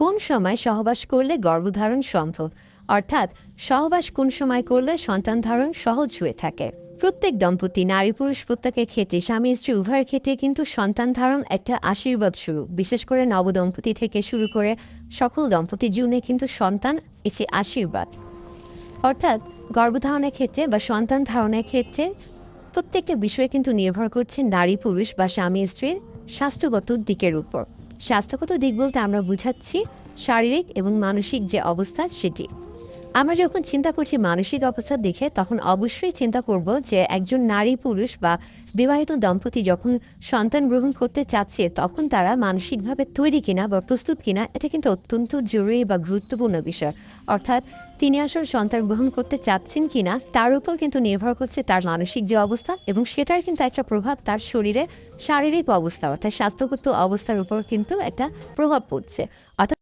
কোন সময় সহবাস করলে গর্ভধারণ সম্ভব, অর্থাৎ সহবাস কোন সময় করলে সন্তান ধারণ সহজ হয়ে থাকে। প্রত্যেক দম্পতি, নারী পুরুষ প্রত্যেকের ক্ষেত্রে, স্বামী স্ত্রী উভয়ের ক্ষেত্রে কিন্তু সন্তান ধারণ একটা আশীর্বাদ স্বরূপ। বিশেষ করে নবদম্পতি থেকে শুরু করে সকল দম্পতির জীবনে কিন্তু সন্তান একটি আশীর্বাদ। অর্থাৎ গর্ভধারণের ক্ষেত্রে বা সন্তান ধারণের ক্ষেত্রে প্রত্যেকটা বিষয় কিন্তু নির্ভর করছে নারী পুরুষ বা স্বামী স্ত্রীর স্বাস্থ্যগত দিকের উপর। স্বাস্থ্যগত দিক বলতে আমরা বুঝাচ্ছি শারীরিক এবং মানসিক যে অবস্থা সেটি। আমরা যখন চিন্তা করছি মানসিক অবস্থা দেখে, তখন অবশ্যই চিন্তা করব যে একজন নারী পুরুষ বা বিবাহিত দম্পতি যখন সন্তান গ্রহণ করতে চাচ্ছে, তখন তারা মানসিকভাবে তৈরি কিনা বা প্রস্তুত কিনা, এটা কিন্তু অত্যন্ত জরুরি বা গুরুত্বপূর্ণ বিষয়। অর্থাৎ তিনি আসলে সন্তান গ্রহণ করতে চাচ্ছেন কিনা তার উপর কিন্তু নির্ভর করছে তার মানসিক যে অবস্থা, এবং সেটার কিন্তু একটা প্রভাব তার শরীরে শারীরিক অবস্থা অর্থাৎ স্বাস্থ্যগত অবস্থার উপর কিন্তু একটা প্রভাব পড়ছে। অর্থাৎ